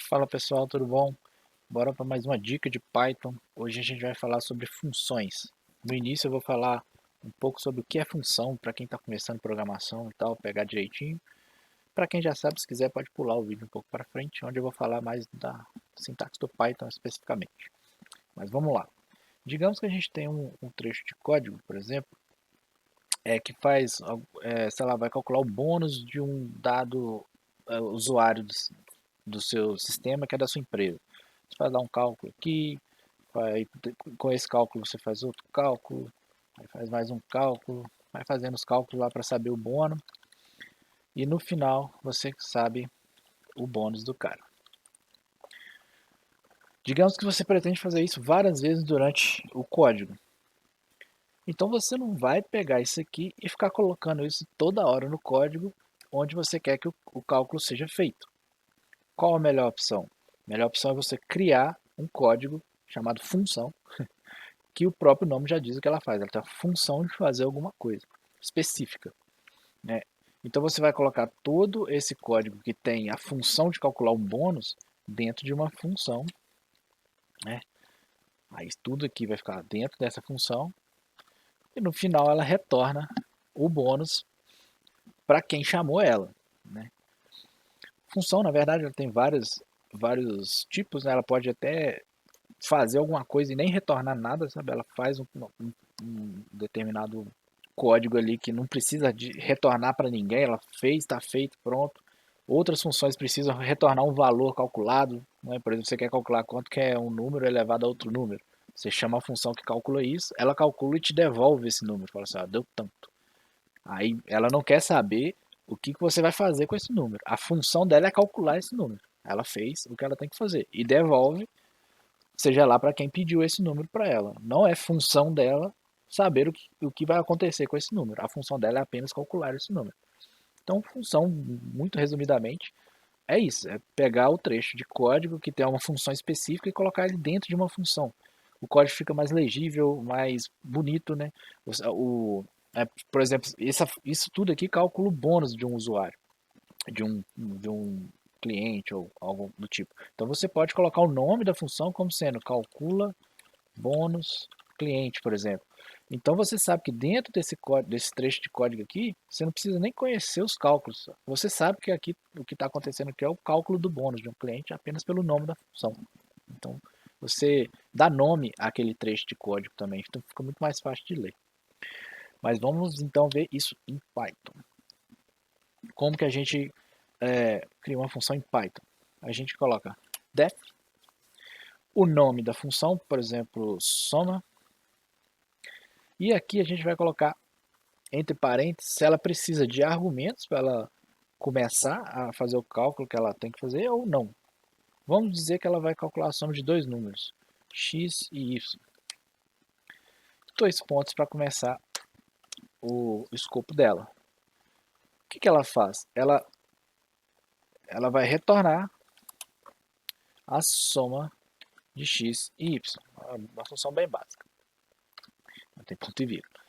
Fala pessoal, tudo bom? Bora para mais uma dica de Python. Hoje a gente vai falar sobre funções. No início eu vou falar um pouco sobre o que é função para quem está começando programação e tal, pegar direitinho. Para quem já sabe, se quiser pode pular o vídeo um pouco para frente, onde eu vou falar mais da sintaxe do Python especificamente. Mas vamos lá. Digamos que a gente tem um trecho de código, por exemplo, que faz, sei lá, vai calcular o bônus de um dado usuário do seu sistema, que é da sua empresa. Você vai dar um cálculo aqui, com esse cálculo você faz outro cálculo, aí faz mais um cálculo, vai fazendo os cálculos lá para saber o bônus, e no final você sabe o bônus do cara. Digamos que você pretende fazer isso várias vezes durante o código. Então você não vai pegar isso aqui e ficar colocando isso toda hora no código onde você quer que o cálculo seja feito. Qual a melhor opção? A melhor opção é você criar um código chamado função, que o próprio nome já diz o que ela faz. Ela tem a função de fazer alguma coisa específica, né? Então você vai colocar todo esse código que tem a função de calcular um bônus dentro de uma função, né? Aí tudo aqui vai ficar dentro dessa função e no final ela retorna o bônus para quem chamou ela, né? Função, na verdade, ela tem vários tipos, né? Ela pode até fazer alguma coisa e nem retornar nada, sabe? Ela faz um determinado código ali que não precisa de retornar para ninguém, ela fez, está feito, pronto. Outras funções precisam retornar um valor calculado, né? Por exemplo, você quer calcular quanto que é um número elevado a outro número. Você chama a função que calcula isso, ela calcula e te devolve esse número. Fala assim, deu tanto. Aí ela não quer saber o que você vai fazer com esse número. A função dela é calcular esse número. Ela fez o que ela tem que fazer e devolve, seja lá para quem pediu esse número para ela. Não é função dela saber o que vai acontecer com esse número. A função dela é apenas calcular esse número. Então, função, muito resumidamente, é isso: é pegar o trecho de código que tem uma função específica e colocar ele dentro de uma função. O código fica mais legível, mais bonito, né? Por exemplo, isso tudo aqui calcula o bônus de um usuário, de um cliente ou algo do tipo. Então você pode colocar o nome da função como sendo calcula bônus cliente, por exemplo. Então você sabe que dentro desse trecho de código aqui, você não precisa nem conhecer os cálculos. Você sabe que aqui o que está acontecendo aqui é o cálculo do bônus de um cliente apenas pelo nome da função. Então você dá nome àquele trecho de código também, então fica muito mais fácil de ler. Mas vamos então ver isso em Python. Como que a gente cria uma função em Python? A gente coloca def, o nome da função, por exemplo, soma, e aqui a gente vai colocar entre parênteses se ela precisa de argumentos para ela começar a fazer o cálculo que ela tem que fazer ou não. Vamos dizer que ela vai calcular a soma de dois números, x e y. Dois pontos para começar o escopo dela. O que ela faz? Ela vai retornar a soma de x e y. Uma função bem básica. Não tem ponto e vírgula.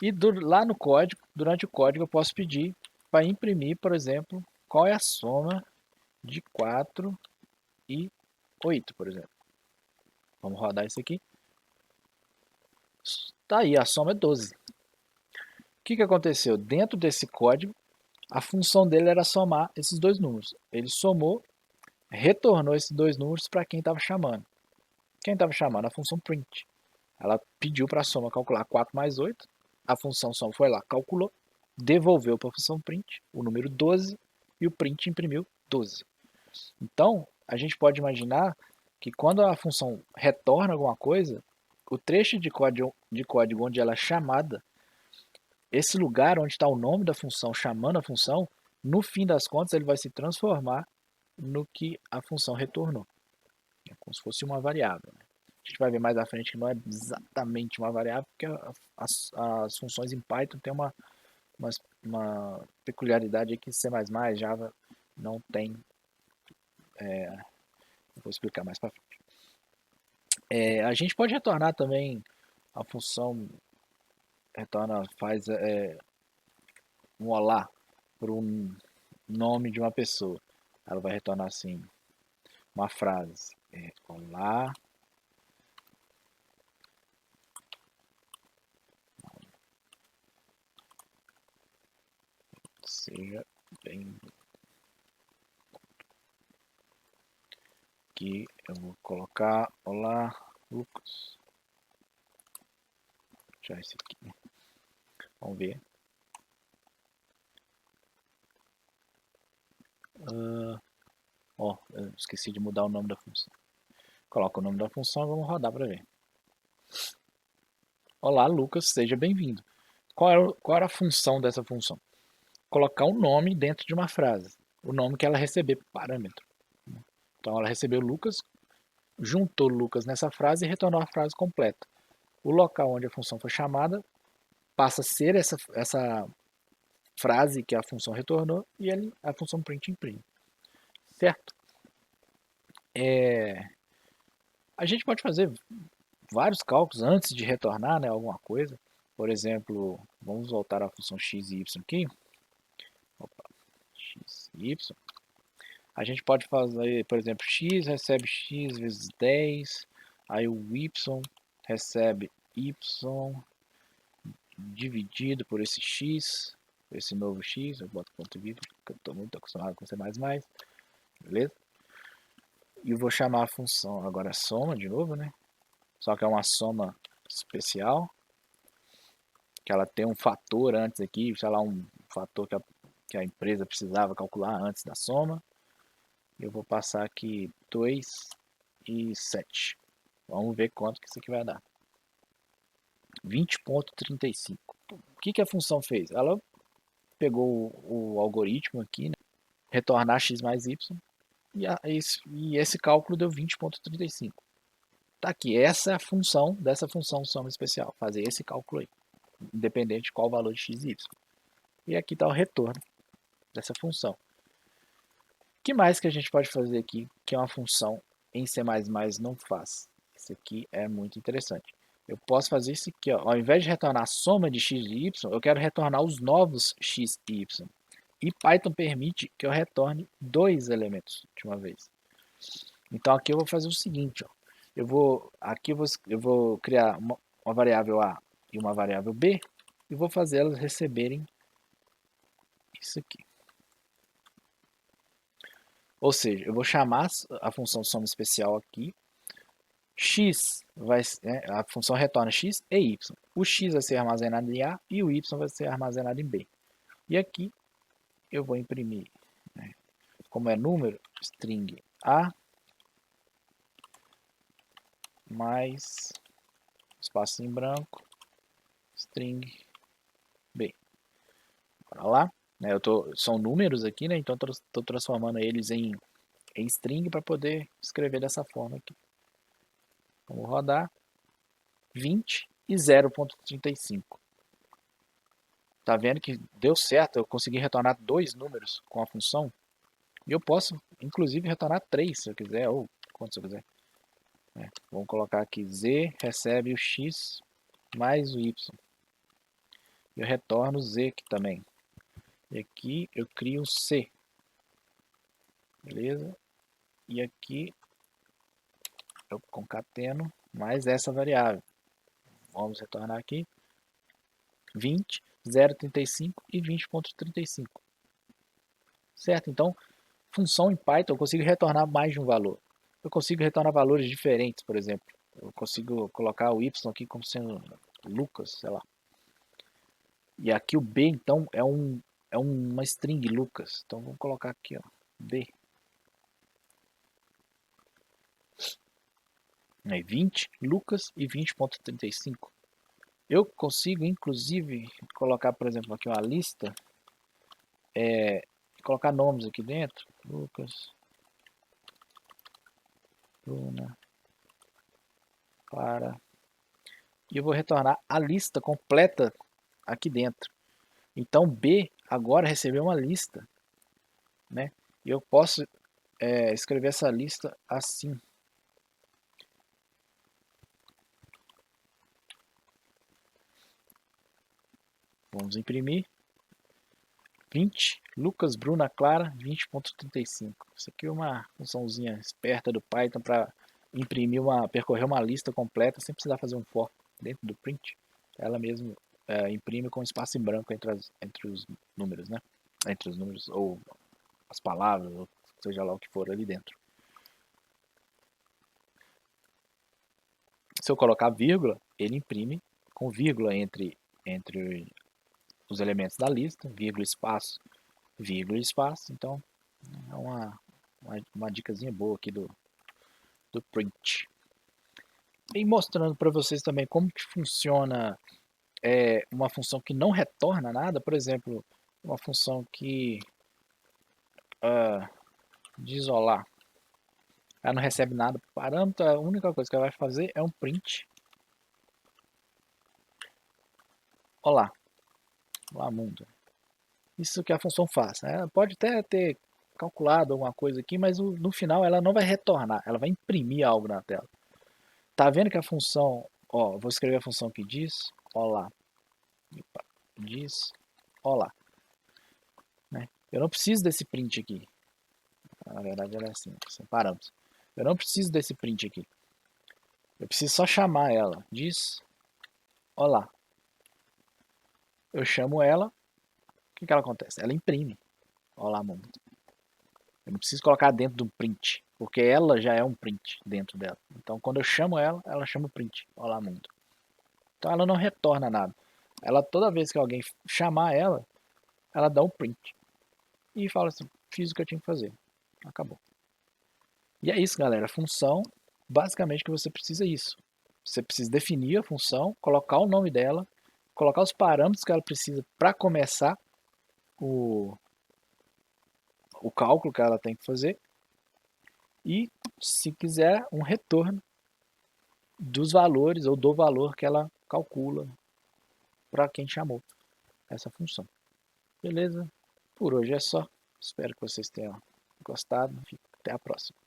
E lá no código, durante o código, eu posso pedir para imprimir, por exemplo, qual é a soma de 4 e 8, por exemplo. Vamos rodar isso aqui. Tá aí, a soma é 12. O que aconteceu? Dentro desse código, a função dele era somar esses dois números. Ele somou, retornou esses dois números para quem estava chamando. Quem estava chamando? A função print. Ela pediu para a soma calcular 4 mais 8. A função soma foi lá, calculou, devolveu para a função print o número 12 e o print imprimiu 12. Então, a gente pode imaginar que quando a função retorna alguma coisa, o trecho de código onde ela é chamada, esse lugar onde está o nome da função chamando a função, no fim das contas ele vai se transformar no que a função retornou. É como se fosse uma variável, né? A gente vai ver mais à frente que não é exatamente uma variável, porque as funções em Python têm uma, uma peculiaridade que C++, Java não tem. Vou explicar mais para frente. A gente pode retornar também a função faz um olá para um nome de uma pessoa. Ela vai retornar assim: uma frase. Olá, seja bem-vindo. Aqui eu vou colocar olá, Lucas. Já esse aqui. Vamos ver. Ó, eu esqueci de mudar o nome da função. Coloca o nome da função e vamos rodar para ver. Olá, Lucas, seja bem-vindo. Qual era a função dessa função? Colocar um nome dentro de uma frase. O nome que ela receber, parâmetro. Então ela recebeu Lucas, juntou Lucas nessa frase e retornou a frase completa. O local onde a função foi chamada passa a ser essa frase que a função retornou e a função print imprime. Certo? A gente pode fazer vários cálculos antes de retornar, né, alguma coisa. Por exemplo, vamos voltar à função x e y aqui. Opa, x e y. A gente pode fazer, por exemplo, x recebe x vezes 10, aí o y recebe y dividido por esse x, esse novo x, eu boto ponto e vírgula, porque eu estou muito acostumado com C++, beleza? E eu vou chamar a função agora soma de novo, né? Só que é uma soma especial, que ela tem um fator antes aqui, sei lá, um fator que a empresa precisava calcular antes da soma. Eu vou passar aqui 2 e 7. Vamos ver quanto que isso aqui vai dar. 20,35. O que a função fez? Ela pegou o algoritmo aqui, né? Retornar x mais y, e esse cálculo deu 20,35. Tá aqui, essa é a função dessa função soma especial, fazer esse cálculo aí, independente de qual o valor de x e y. E aqui está o retorno dessa função. O que mais que a gente pode fazer aqui, que é uma função em C++ não faz? Isso aqui é muito interessante. Eu posso fazer isso aqui, ó. Ao invés de retornar a soma de x e y, eu quero retornar os novos x e y. E Python permite que eu retorne dois elementos de uma vez. Então aqui eu vou fazer o seguinte, ó. Eu vou criar uma variável A e uma variável B e vou fazer elas receberem isso aqui. Ou seja, eu vou chamar a função soma especial aqui. X a função retorna x e y. O x vai ser armazenado em A e o y vai ser armazenado em B. E aqui eu vou imprimir, né, como é número, string A mais espaço em branco, string B. Bora lá. Né, são números aqui, né? Então estou transformando eles em string para poder escrever dessa forma aqui. Vamos rodar 20 e 0,35. Tá vendo que deu certo? Eu consegui retornar dois números com a função. E eu posso, inclusive, retornar 3 se eu quiser, ou quanto eu quiser. Vamos colocar aqui z recebe o x mais o y. Eu retorno o z aqui também. E aqui eu crio um c. Beleza? E aqui eu concateno mais essa variável. Vamos retornar aqui 20, 0,35 e 20,35. Certo? Então, função em Python eu consigo retornar mais de um valor. Eu consigo retornar valores diferentes, por exemplo. Eu consigo colocar o y aqui como sendo Lucas, sei lá. E aqui o B, então, é uma string Lucas. Então, vamos colocar aqui, ó, B. Aí, 20 Lucas e 20,35. Eu consigo, inclusive, colocar, por exemplo, aqui uma lista. Colocar nomes aqui dentro. Lucas, Bruna, Clara. E eu vou retornar a lista completa aqui dentro. Então B agora recebeu uma lista, né? E eu posso escrever essa lista assim. Vamos imprimir. 20, Lucas, Bruna, Clara, 20.35. Isso aqui é uma funçãozinha esperta do Python para percorrer uma lista completa sem precisar fazer um for dentro do print. Ela mesmo imprime com espaço em branco entre os números, né? Entre os números ou as palavras, ou seja lá o que for ali dentro. Se eu colocar vírgula, ele imprime com vírgula entre os elementos da lista, vírgula, espaço. Então, é uma dicasinha boa aqui do print. E mostrando para vocês também como que funciona uma função que não retorna nada, por exemplo, uma função de isolar. Ela não recebe nada por parâmetro, a única coisa que ela vai fazer é um print. Olá, olá mundo. Isso que a função faz. Né? Pode até ter calculado alguma coisa aqui, mas no final ela não vai retornar, ela vai imprimir algo na tela. Tá vendo que a função, ó, vou escrever a função que diz olá, diz olá, né? Eu não preciso desse print aqui. Na verdade ela é assim, sem parâmetros. Eu não preciso desse print aqui. Eu preciso só chamar ela, diz olá. Eu chamo ela, o que ela acontece? Ela imprime olá mundo. Eu não preciso colocar dentro do print, porque ela já é um print dentro dela. Então, quando eu chamo ela, ela chama o print. Olá, mundo. Então, ela não retorna nada. Ela, toda vez que alguém chamar ela dá um print. E fala assim, fiz o que eu tinha que fazer. Acabou. E é isso, galera. A função, basicamente, que você precisa é isso. Você precisa definir a função, colocar o nome dela, colocar os parâmetros que ela precisa para começar o, o cálculo que ela tem que fazer. E, se quiser, um retorno dos valores ou do valor que ela calcula para quem chamou essa função. Beleza? Por hoje é só. Espero que vocês tenham gostado. Até a próxima.